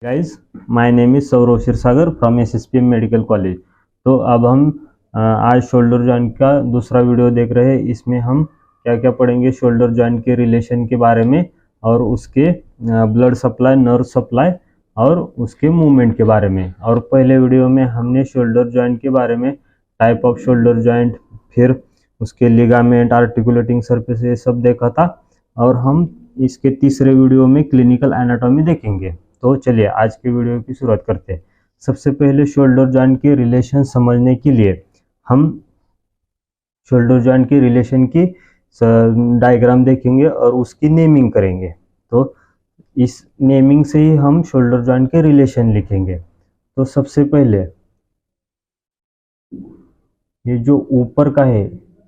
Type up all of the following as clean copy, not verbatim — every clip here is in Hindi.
Guys, my name is Saurav Kshirsagar from SSPM medical college. तो अब हम आज शोल्डर जॉइंट का दूसरा वीडियो देख रहे हैं। इसमें हम क्या क्या पढ़ेंगे शोल्डर जॉइंट के रिलेशन के बारे में और उसके ब्लड सप्लाई, नर्व सप्लाई और उसके मूवमेंट के बारे में। और पहले वीडियो में हमने शोल्डर जॉइंट के बारे में, टाइप ऑफ शोल्डर जॉइंट, फिर उसके लिगामेंट, आर्टिकुलेटिंग सरफेस, ये सब देखा था। और हम इसके तीसरे वीडियो में क्लिनिकल एनाटॉमी देखेंगे। तो चलिए आज के वीडियो की शुरुआत करते हैं। सबसे पहले शोल्डर जॉइंट के रिलेशन समझने के लिए हम शोल्डर जॉइंट के रिलेशन की डायग्राम देखेंगे और उसकी नेमिंग करेंगे। तो इस नेमिंग से ही हम शोल्डर जॉइंट के रिलेशन लिखेंगे। तो सबसे पहले ये जो ऊपर का है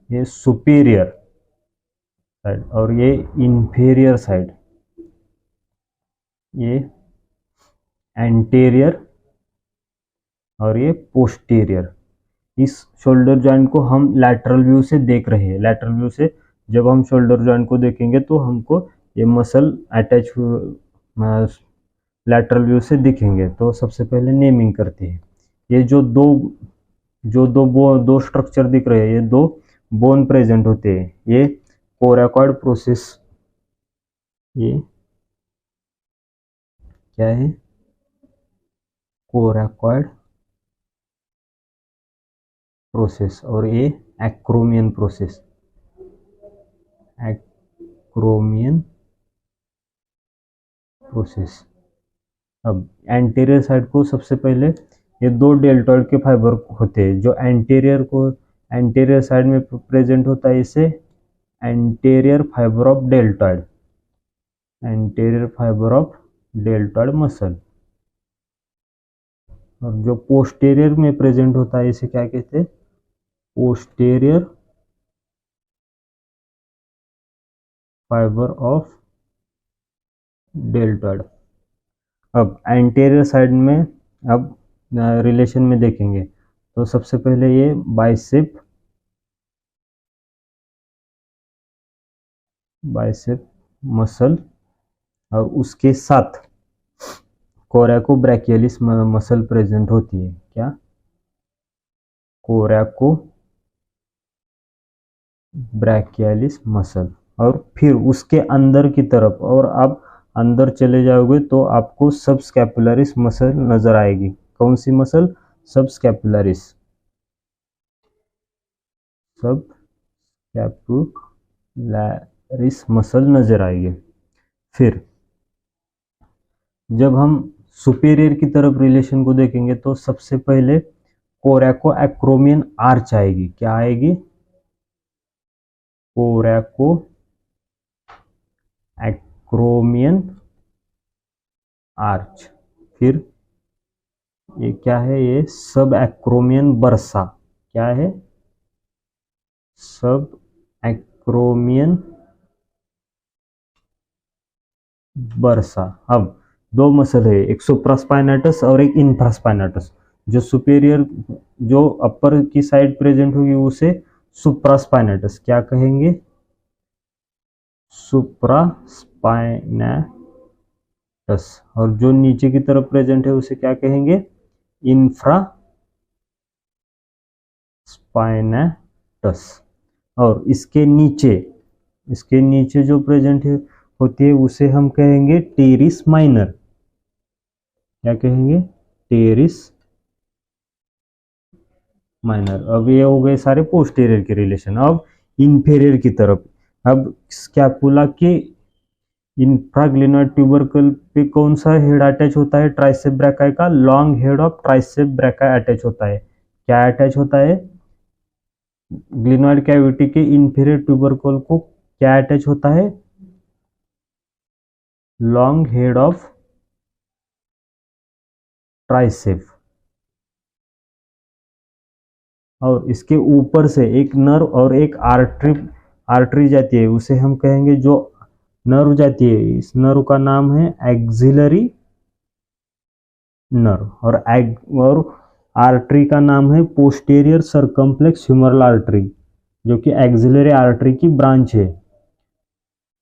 ये सुपीरियर साइड और ये इंफीरियर साइड, ये एंटीरियर और ये पोस्टीरियर। इस शोल्डर जॉइंट को हम लैटरल व्यू से देख रहे हैं। लैटरल व्यू से जब हम शोल्डर जॉइंट को देखेंगे तो हमको ये मसल अटैच लैटरल व्यू से दिखेंगे। तो सबसे पहले नेमिंग करते हैं। ये जो दो स्ट्रक्चर दिख रहे हैं, ये दो बोन प्रेजेंट होते हैं। ये कोरैकॉइड प्रोसेस, ये क्या है, कोरैकॉइड प्रोसेस, और ये एक्रोमियन प्रोसेस, एक्रोमियन प्रोसेस। अब एंटीरियर साइड को सबसे पहले ये दो डेल्टॉइड के फाइबर होते हैं। जो एंटीरियर साइड में प्रेजेंट होता है, इसे anterior fibre of deltoid, anterior fibre of deltoid muscle. और जो पोस्टीरियर में प्रेजेंट होता है, इसे क्या कहते हैं, पोस्टीरियर फाइबर ऑफ डेल्टॉइड। अब एंटीरियर साइड में अब रिलेशन में देखेंगे। तो सबसे पहले ये बाइसेप मसल और उसके साथ कोरैकोब्रैकियलिस मसल प्रेजेंट होती है। क्या, कोरैकोब्रैकियलिस मसल। और फिर उसके अंदर की तरफ, और आप अंदर चले जाओगे तो आपको सबस्कैपुलरिस मसल नजर आएगी। कौन सी मसल, सबस्कैपुलरिस, सबस्कैपुलरिस मसल नजर आएगी। फिर जब हम सुपीरियर की तरफ रिलेशन को देखेंगे तो सबसे पहले कोरैको एक्रोमियन आर्च आएगी। क्या आएगी, कोरैको एक्रोमियन आर्च। फिर ये क्या है, ये सब एक्रोमियन बर्सा। क्या है, सब एक्रोमियन बर्सा। अब दो मसल है, एक सुप्रास्पाइनेटस और एक इंफ्रास्पाइनेटस। जो सुपीरियर, जो अपर की साइड प्रेजेंट होगी उसे सुप्रास्पाइनेटस क्या कहेंगे, सुप्रास्पाइनेटस। और जो नीचे की तरफ प्रेजेंट है उसे क्या कहेंगे, इंफ्रास्पाइनेटस। और इसके नीचे जो प्रेजेंट है होती है उसे हम कहेंगे टेरिस माइनर। क्या कहेंगे, टेरिस माइनर। अब ये हो गए सारे पोस्टीरियर के रिलेशन। अब इंफीरियर की तरफ, अब स्कैपुला के इंफ्राग्लिनोइड ट्यूबरकल पे कौन सा हेड अटैच होता है, ट्राइसेप ब्रैकाई का long head of tricep brachii attach होता है। क्या अटैच होता है, ग्लिनोइड कैविटी के इंफीरियर ट्यूबरकल को क्या अटैच होता है, लॉन्ग हेड ऑफ ट्राइसेप। और इसके ऊपर से एक नर्व और एक आर्टरी जाती है, उसे हम कहेंगे, जो नर्व जाती है इस नर्व का नाम है एक्सिलरी नर्व, और आर्टरी का नाम है पोस्टीरियर सर्कम्प्लेक्स ह्यूमरल आर्टरी, जो कि एक्सिलरी आर्टरी की ब्रांच है।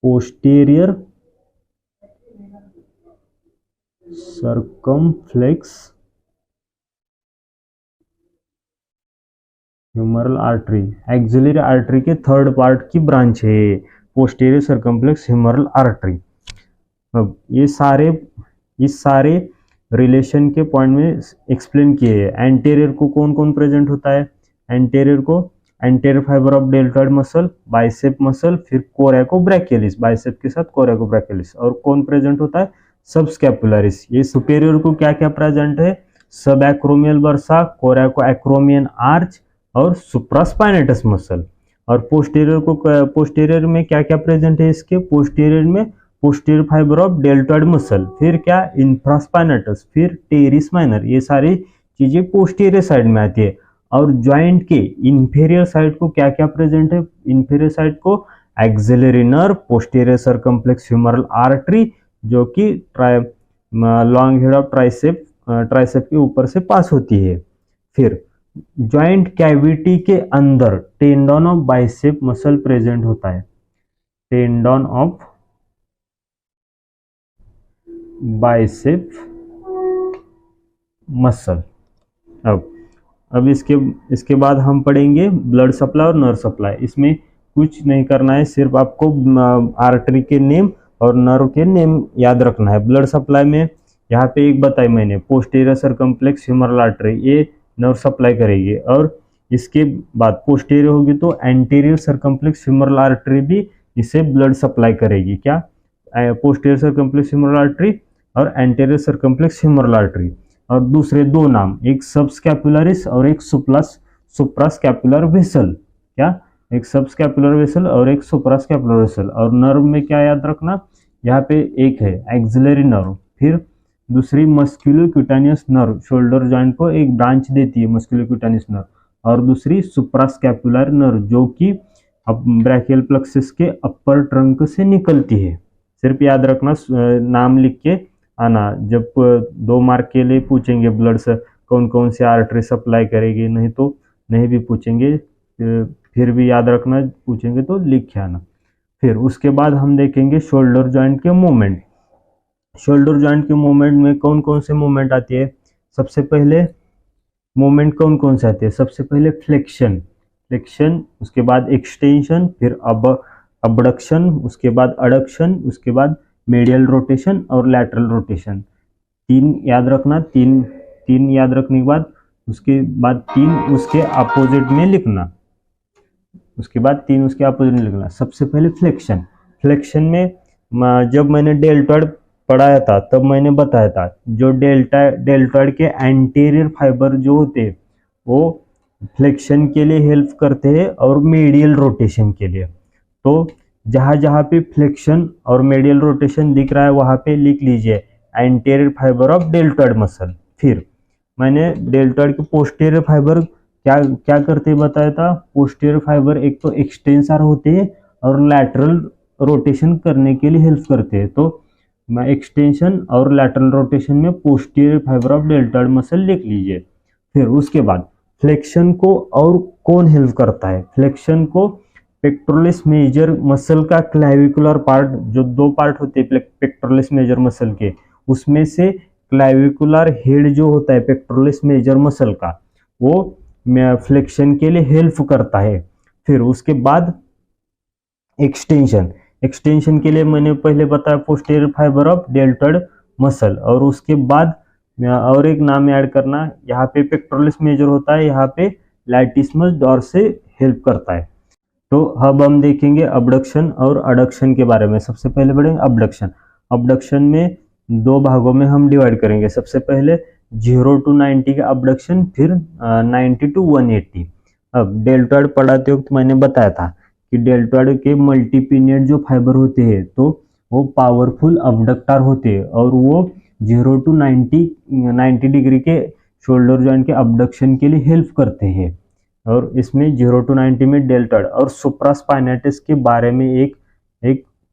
Posterior circumflex humeral artery, axillary artery के थर्ड पार्ट की ब्रांच है पोस्टीरियर सर्कमफ्लेक्स ह्यूमरल आर्टरी। अब इस सारे रिलेशन के पॉइंट में एक्सप्लेन किए हैं। एंटेरियर को कौन कौन प्रेजेंट होता है? एंटेरियर को anterior fibre of deltoid muscle, bicep muscle, फिर कोरेकोब्रैकियलिस, बाइसेप के साथ कोरेकोब्रैकियलिस। और कौन प्रेजेंट होता है? सबस्कैपुलरिस। ये सुपेरियर को क्या क्या प्रेजेंट है? सब एक्रोमियल बर्सा, कोरेको एक्रोमियन आर्च और सुप्रास्पाइनेटस मसल। और पोस्टीरियर में क्या क्या प्रेजेंट है? इसके पोस्टीरियर में posterior fibre of deltoid muscle, फिर क्या? इंफ्रास्पाइनेटस, फिर टेरिस माइनर। ये सारी चीजें पोस्टीरियर साइड में आती है। और जॉइंट के इंफीरियर साइड को क्या क्या प्रेजेंट है? इंफीरियर साइड को axillary nerve, posterior circumflex humeral artery, जो कि लॉन्ग हेड ऑफ ट्राइसेप के ऊपर से पास होती है। फिर जॉइंट कैविटी के अंदर tendon of bicep muscle present होता है, टेंडन ऑफ बाइसेप मसल। अब इसके बाद हम पढ़ेंगे ब्लड सप्लाई और नर्व सप्लाई। इसमें कुछ नहीं करना है, सिर्फ आपको आर्टरी के नेम और नर्व के नेम याद रखना है। ब्लड सप्लाई में यहाँ पे एक बताई मैंने, पोस्टीरियर सर्कमफ्लेक्स ह्यूमरल आर्टरी, ये नर्व सप्लाई करेगी। और इसके बाद पोस्टीरियर होगी तो एंटीरियर सर्कमफ्लेक्स ह्यूमरल आर्टरी भी इसे ब्लड सप्लाई करेगी। क्या? पोस्टीरियर सर्कमफ्लेक्स ह्यूमरल आर्टरी और एंटीरियर सर्कमफ्लेक्स ह्यूमरल आर्टरी। और दूसरे दो नाम, एक सबस्कैपुलरिस और एक सुप्रास्कैपुलर वेसल। क्या? एक सबस्कैपुलर वेसल और एक सुप्रास्कैपुलर वेसल। और नर्व में क्या याद रखना? यहाँ पे एक है एक्सिलरी नर्व, फिर दूसरी मस्कुलो क्यूटानियस नर्व, शोल्डर जॉइंट को एक ब्रांच देती है मस्कुलो क्यूटानियस नर्व। और दूसरी सुप्रास्कैपुलर नर्व, जो कि ब्रैकियल प्लेक्सस के अपर ट्रंक से निकलती है। सिर्फ याद रखना, नाम लिख के आना। जब 2 मार्क के लिए पूछेंगे ब्लड से कौन कौन से आर्टरी सप्लाई करेगी, नहीं तो नहीं भी पूछेंगे, फिर भी याद रखना, पूछेंगे तो लिख के आना। फिर उसके बाद हम देखेंगे शोल्डर जॉइंट के मूवमेंट। शोल्डर जॉइंट के मूवमेंट में कौन कौन से मूवमेंट आती है? सबसे पहले मूवमेंट कौन कौन से आते हैं? सबसे पहले फ्लेक्शन, उसके बाद एक्सटेंशन, फिर अबडक्शन, उसके बाद अडक्शन, उसके बाद मेडियल रोटेशन और लैटरल रोटेशन। 3 याद रखना, तीन याद रखने के बाद उसके बाद 3 उसके अपोजिट में लिखना, सबसे पहले फ्लेक्शन में जब मैंने डेल्टॉइड पढ़ाया था तब मैंने बताया था, जो डेल्टॉइड के एंटीरियर फाइबर जो होते हैं वो फ्लेक्शन के लिए हेल्प करते हैं और मेडियल रोटेशन के लिए। तो जहां जहां पे फ्लेक्शन और मेडियल रोटेशन दिख रहा है वहां पे लिख लीजिए anterior fibre of deltoid muscle. फिर मैंने डेल्टॉइड के पोस्टीरियर फाइबर क्या करते बताया था? पोस्टीरियर फाइबर एक तो एक्सटेंसर होते हैं और लैटरल रोटेशन करने के लिए हेल्प करते हैं। तो मैं एक्सटेंशन और लैटरल रोटेशन में posterior fibre of deltoid muscle लिख लीजिए। फिर उसके बाद फ्लेक्शन को और कौन हेल्प करता है? फ्लेक्शन को पेक्टोरलिस मेजर मसल का क्लाविकुलर पार्ट, जो 2 पार्ट होते हैं पेक्टोरलिस मेजर मसल के, उसमें से क्लाविकुलर हेड जो होता है पेक्टोरलिस मेजर मसल का, वो फ्लेक्शन के लिए हेल्प करता है। फिर उसके बाद एक्सटेंशन के लिए मैंने पहले बताया posterior fibre of deltoid muscle. और उसके बाद और एक नाम ऐड करना, यहाँ पे पेक्टोरलिस मेजर होता है, यहाँ पे लैटिसिमस डॉर्से हेल्प करता है। तो अब हम देखेंगे अबडक्शन और अडक्शन के बारे में। सबसे पहले पढ़ेंगे अबडक्शन में 2 भागों में हम डिवाइड करेंगे। सबसे पहले 0 to 90 का अबडक्शन, फिर 90 to 180। अब डेल्टॉइड पढ़ाते वक्त मैंने बताया था कि डेल्टॉइड के मल्टीपिनियड जो फाइबर होते हैं तो वो पावरफुल अबडक्टर होते हैं और वो 0 to 90 डिग्री के शोल्डर जॉइंट के अबडक्शन के लिए हेल्प करते हैं। और इसमें 0 to 90 में डेल्टॉइड और सुप्रास्पाइनेटस के बारे में एक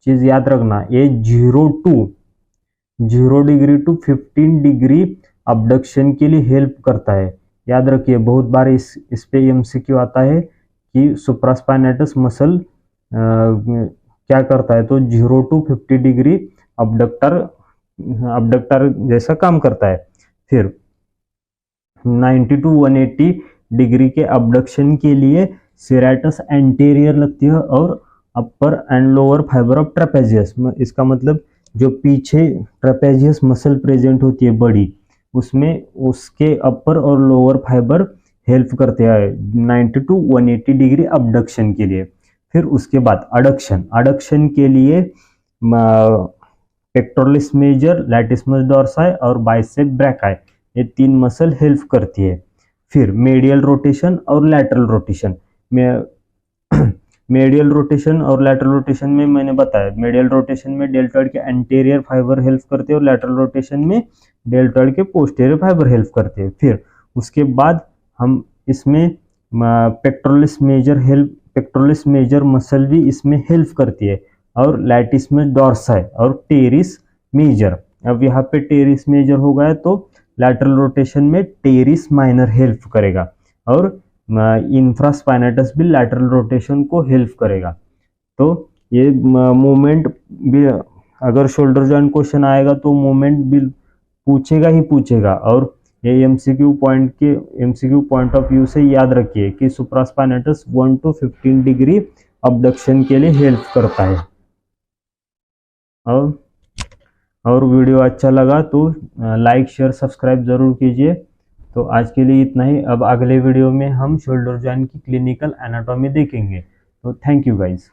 चीज याद रखना, ये 0 डिग्री टू 15 डिग्री अबडक्शन के लिए हेल्प करता है। याद रखिए, बहुत बार इस पे एमसीक्यू आता है कि सुप्रास्पाइनेटस मसल क्या करता है, तो 0 to 50 डिग्री अबडक्टर abductor जैसा काम करता है। फिर 90 to 180 डिग्री के abduction के लिए सेरेटस एंटीरियर लगती है और upper and lower fibre of trapezius. इसका मतलब जो पीछे ट्रेपेजियस मसल प्रेजेंट होती है बड़ी, उसमें उसके अपर और लोअर फाइबर हेल्प करते हैं 90 टू 180 डिग्री अबडक्शन के लिए। फिर उसके बाद अडक्शन, अडक्शन के लिए पेक्टोरलिस मेजर, लैटिसिमस डोर्साई और बाइसेप ब्रैकाई, ये 3 मसल हेल्प करती है। फिर मेडियल रोटेशन और लैटरल रोटेशन में मेडियल रोटेशन और लैटरल रोटेशन में मैंने बताया, मेडियल रोटेशन में डेल्टॉइड के एंटीरियर फाइबर हेल्प करते हैं और लैटरल रोटेशन में डेल्टॉइड के पोस्टीरियर फाइबर हेल्प करते हैं। फिर उसके बाद हम इसमें पेक्टोरलिस मेजर मसल भी इसमें हेल्प करती है और लैटिसिमस डोर्साई और टेरिस मेजर। अब यहाँ पे टेरिस मेजर हो गया तो लैटरल रोटेशन में टेरिस माइनर हेल्प करेगा और इंफ्रास्पाइनेटस भी लैटरल रोटेशन को हेल्प करेगा। तो ये मूवमेंट भी, अगर शोल्डर जॉइंट क्वेश्चन आएगा तो मूवमेंट भी पूछेगा ही पूछेगा। और ये एमसीक्यू पॉइंट ऑफ व्यू से याद रखिए कि सुप्रास्पाइनेटस 1 to 15 डिग्री अबडक्शन के लिए हेल्प करता है। और वीडियो अच्छा लगा तो लाइक शेयर सब्सक्राइब जरूर कीजिए। तो आज के लिए इतना ही। अब अगले वीडियो में हम शोल्डर जॉइंट की क्लिनिकल एनाटॉमी देखेंगे। तो थैंक यू गाइज।